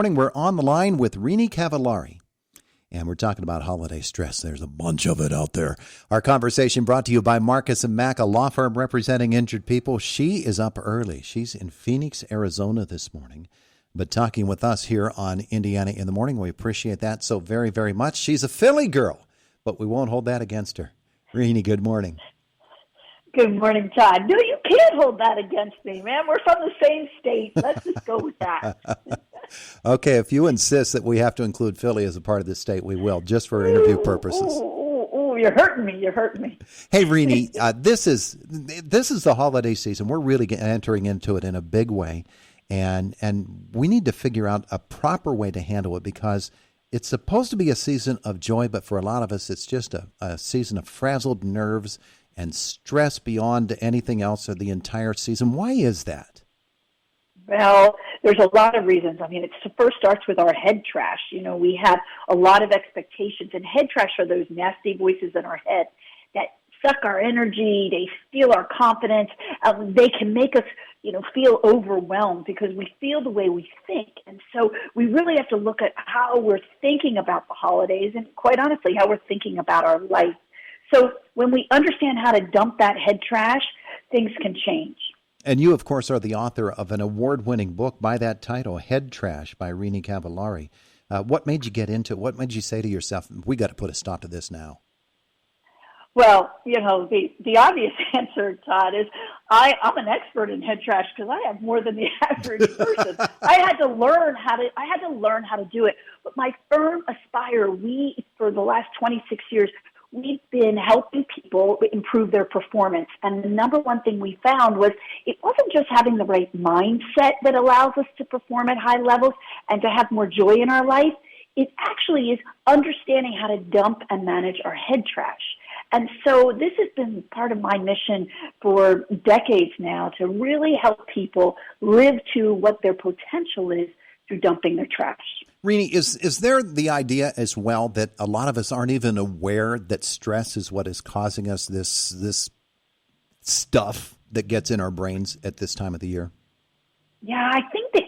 Morning, we're on the line with Renie Cavallari, and we're talking about holiday stress. There's a bunch of it out there. Our conversation brought to you by Marcus & Mack, a law firm representing injured people. She is up early. She's in Phoenix, Arizona this morning, but talking with us here on Indiana in the Morning. We appreciate that so very, very much. She's a Philly girl, but we won't hold that against her. Renie, good morning. Good morning, Todd. No, you can't hold that against me, man. We're from the same state. Let's just go with that. Okay, if you insist that we have to include Philly as a part of this state, we will, just for interview purposes. Ooh, you're hurting me. You're hurting me. Hey, Renie, this is the holiday season. We're really entering into it in a big way, and we need to figure out a proper way to handle it because it's supposed to be a season of joy, but for a lot of us, it's just a season of frazzled nerves and stress beyond anything else of the entire season. Why is that? Well, there's a lot of reasons. I mean, it first starts with our head trash. You know, we have a lot of expectations, and head trash are those nasty voices in our head that suck our energy. They steal our confidence. They can make us, feel overwhelmed because we feel the way we think. And so we really have to look at how we're thinking about the holidays and, quite honestly, how we're thinking about our life. So when we understand how to dump that head trash, things can change. And you, of course, are the author of an award-winning book by that title, Head Trash by Renie Cavallari. What made you get into it? What made you say to yourself, we got to put a stop to this now? Well, the obvious answer, Todd, is I'm an expert in head trash because I have more than the average person. I had to learn how to do it. But my firm, Aspire, for the last 26 years, we've been helping people improve their performance. And the number one thing we found was it wasn't just having the right mindset that allows us to perform at high levels and to have more joy in our life. It actually is understanding how to dump and manage our head trash. And so this has been part of my mission for decades now to really help people live to what their potential is through dumping their trash. Renie, is there the idea as well that a lot of us aren't even aware that stress is what is causing us this stuff that gets in our brains at this time of the year? Yeah, I think that,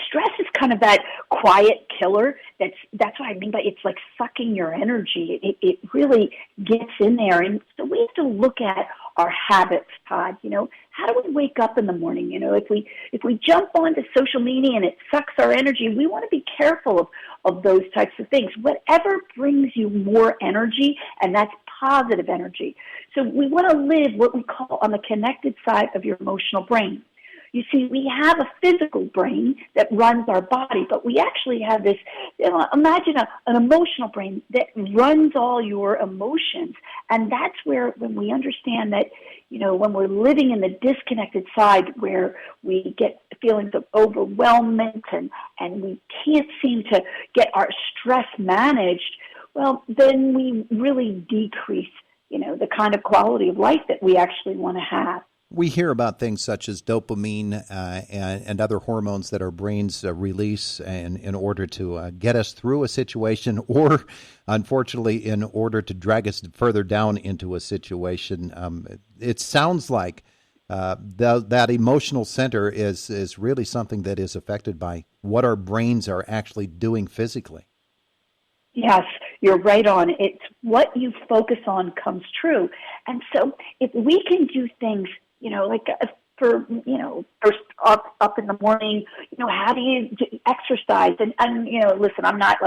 stress is kind of that quiet killer. That's what I mean by it's like sucking your energy. It really gets in there. And so we have to look at our habits, Todd. How do we wake up in the morning? If we jump onto social media and it sucks our energy, we want to be careful of those types of things. Whatever brings you more energy, and that's positive energy. So we want to live what we call on the connected side of your emotional brain. You see, we have a physical brain that runs our body, but we actually have this, imagine an emotional brain that runs all your emotions. And that's where, when we understand that, when we're living in the disconnected side where we get feelings of overwhelmment and we can't seem to get our stress managed, well, then we really decrease, the kind of quality of life that we actually want to have. We hear about things such as dopamine and other hormones that our brains release in order to get us through a situation or, unfortunately, in order to drag us further down into a situation. It sounds like that emotional center is really something that is affected by what our brains are actually doing physically. Yes, you're right on. It's what you focus on comes true. And so if we can do things first up in the morning, how do you exercise? And listen, I'm not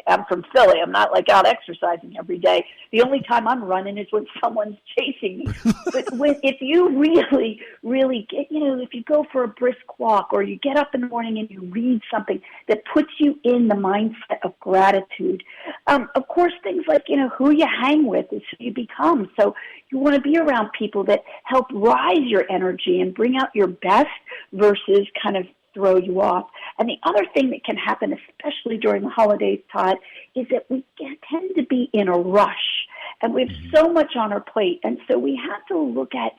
I'm from Philly. I'm not out exercising every day. The only time I'm running is when someone's chasing me. But if you really get, if you go for a brisk walk or you get up in the morning and you read something that puts you in the mindset of gratitude, of course, things like, who you hang with is who you become. So you want to be around people that help rise your energy and bring out your best versus kind of throw you off. And the other thing that can happen, especially during the holidays, Todd, is that we tend to be in a rush. And we have so much on our plate. And so we have to look at,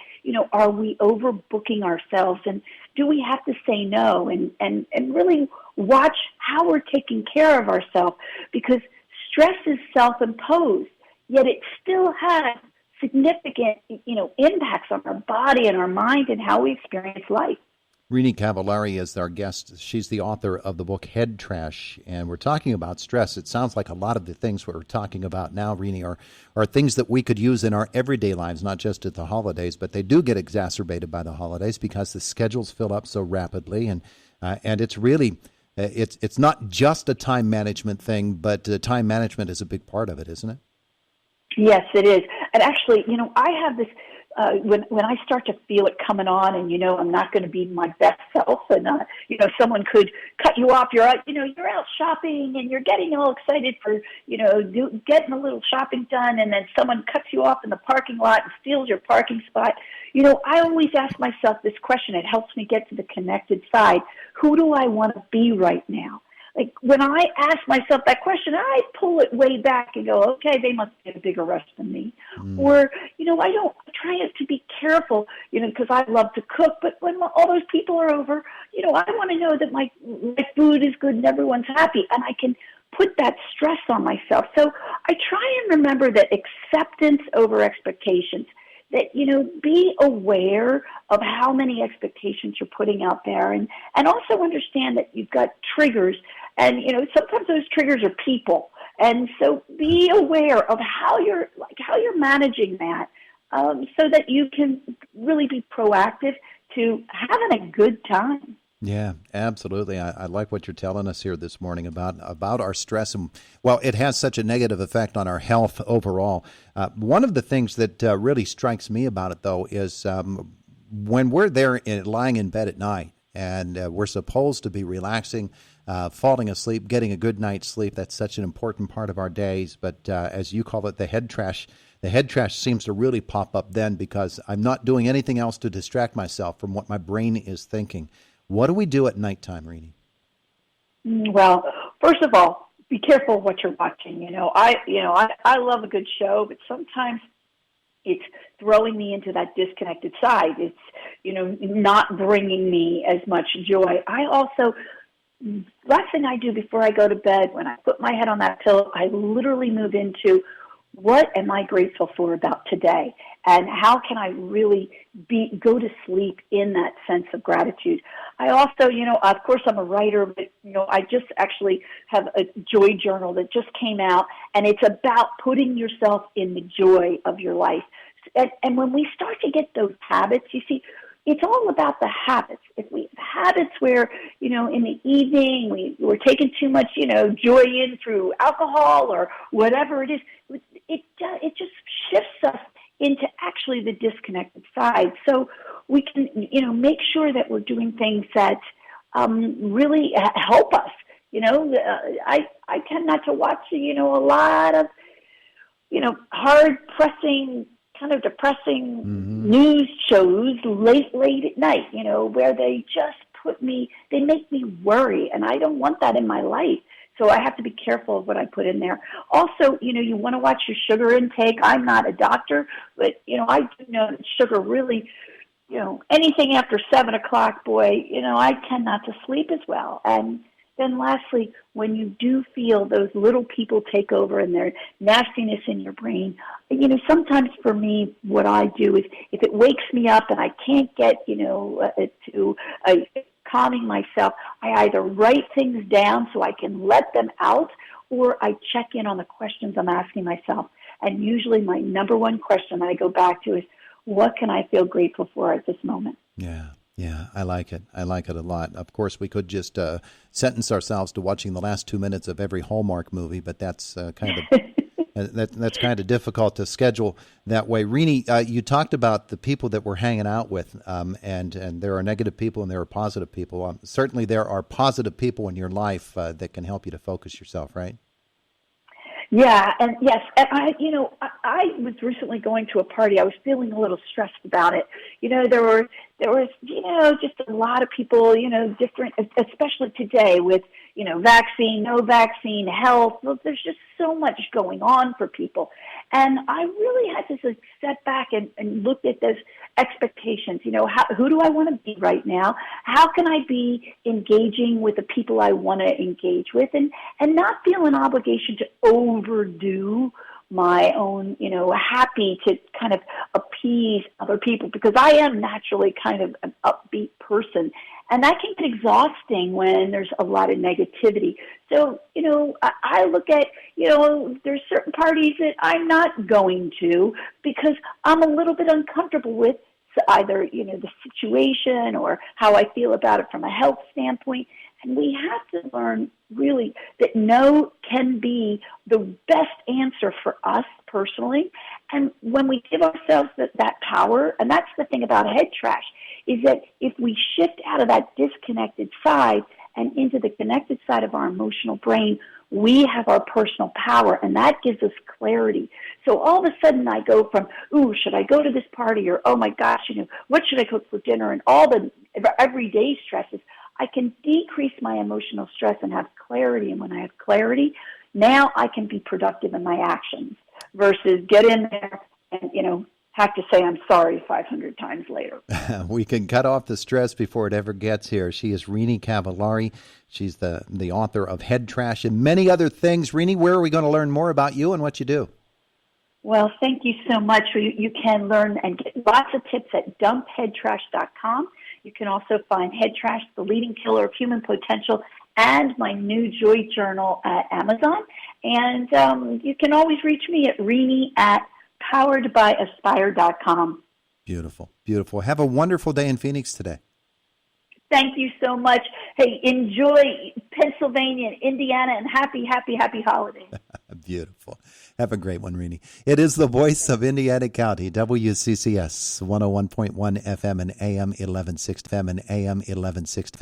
are we overbooking ourselves? And do we have to say no? And really watch how we're taking care of ourselves. Because stress is self-imposed, yet it still has significant, impacts on our body and our mind and how we experience life. Renie Cavallari is our guest. She's the author of the book Head Trash, and we're talking about stress. It sounds like a lot of the things we're talking about now, Renie, are things that we could use in our everyday lives, not just at the holidays, but they do get exacerbated by the holidays because the schedules fill up so rapidly, and it's really it's not just a time management thing, but time management is a big part of it, isn't it? Yes, it is. And actually, I have this, when I start to feel it coming on and, I'm not going to be my best self and, someone could cut you off. You're out shopping and you're getting all excited for, getting a little shopping done, and then someone cuts you off in the parking lot and steals your parking spot. I always ask myself this question. It helps me get to the connected side. Who do I want to be right now? Like, when I ask myself that question, I pull it way back and go, okay, they must get a bigger rush than me. Or, I try to be careful, because I love to cook, but when all those people are over, I want to know that my food is good and everyone's happy, and I can put that stress on myself. So I try and remember that acceptance over expectations, that, be aware of how many expectations you're putting out there, and also understand that you've got triggers, and, sometimes those triggers are people. And so be aware of how you're managing that, so that you can really be proactive to having a good time. Yeah, absolutely. I like what you're telling us here this morning about our stress. And, well, it has such a negative effect on our health overall. One of the things that really strikes me about it, though, is when we're there lying in bed at night and we're supposed to be relaxing, falling asleep, getting a good night's sleep. That's such an important part of our days. But as you call it, the head trash seems to really pop up then, because I'm not doing anything else to distract myself from what my brain is thinking. What do we do at nighttime, Renie? Well, first of all, be careful what you're watching. I love a good show, but sometimes it's throwing me into that disconnected side. It's, not bringing me as much joy. Last thing I do before I go to bed, when I put my head on that pillow, I literally move into, what am I grateful for about today? And how can I really go to sleep in that sense of gratitude? I also, of course I'm a writer, but, I just actually have a joy journal that just came out, and it's about putting yourself in the joy of your life. And when we start to get those habits, you see, it's all about the habits. If we have habits where, in the evening we're taking too much, joy in through alcohol or whatever it is, it just shifts us into actually the disconnected side. So we can, make sure that we're doing things that really help us. I tend not to watch, a lot of, hard-pressing, kind of depressing news shows late at night, where they just they make me worry, and I don't want that in my life. So I have to be careful of what I put in there. Also, you want to watch your sugar intake. I'm not a doctor, but, I do know that sugar really, anything after 7 o'clock, boy, I tend not to sleep as well. And then lastly, when you do feel those little people take over and their nastiness in your brain, sometimes for me, what I do is, if it wakes me up and I can't get, to calming myself, I either write things down so I can let them out, or I check in on the questions I'm asking myself. And usually my number one question that I go back to is, what can I feel grateful for at this moment? Yeah, I like it. I like it a lot. Of course, we could just sentence ourselves to watching the last 2 minutes of every Hallmark movie, but that's kind of that's kind of difficult to schedule that way. Renie, you talked about the people that we're hanging out with, and there are negative people and there are positive people. Certainly, there are positive people in your life that can help you to focus yourself, right? Yeah, and yes, and I was recently going to a party. I was feeling a little stressed about it. There was just a lot of people, different, especially today with, vaccine, no vaccine, health. Well, there's just so much going on for people. And I really had to step back and look at those expectations. Who do I want to be right now? How can I be engaging with the people I want to engage with, and not feel an obligation to overdo my own, happy to kind of appease other people, because I am naturally kind of an upbeat person. And that can get exhausting when there's a lot of negativity. So, I look at, there's certain parties that I'm not going to because I'm a little bit uncomfortable with either, the situation or how I feel about it from a health standpoint. And we have to learn really that no can be the best answer for us personally. And when we give ourselves that power, and that's the thing about head trash, is that if we shift out of that disconnected side and into the connected side of our emotional brain, we have our personal power, and that gives us clarity. So all of a sudden I go from, ooh, should I go to this party? Or, oh my gosh, what should I cook for dinner? And all the everyday stresses. I can decrease my emotional stress and have clarity. And when I have clarity, now I can be productive in my actions versus get in there and, have to say I'm sorry 500 times later. We can cut off the stress before it ever gets here. She is Renie Cavallari. She's the author of Head Trash and many other things. Renie, where are we going to learn more about you and what you do? Well, thank you so much. You can learn and get lots of tips at dumpheadtrash.com. You can also find Head Trash, the leading killer of human potential, and my new Joy Journal at Amazon. And you can always reach me at Renie at poweredbyaspire.com. Beautiful, beautiful. Have a wonderful day in Phoenix today. Thank you so much. Hey, enjoy Pennsylvania and Indiana, and happy holidays. Beautiful. Have a great one, Renie. It is the voice of Indiana County, WCCS 101.1 FM and AM 1160 FM and AM 1160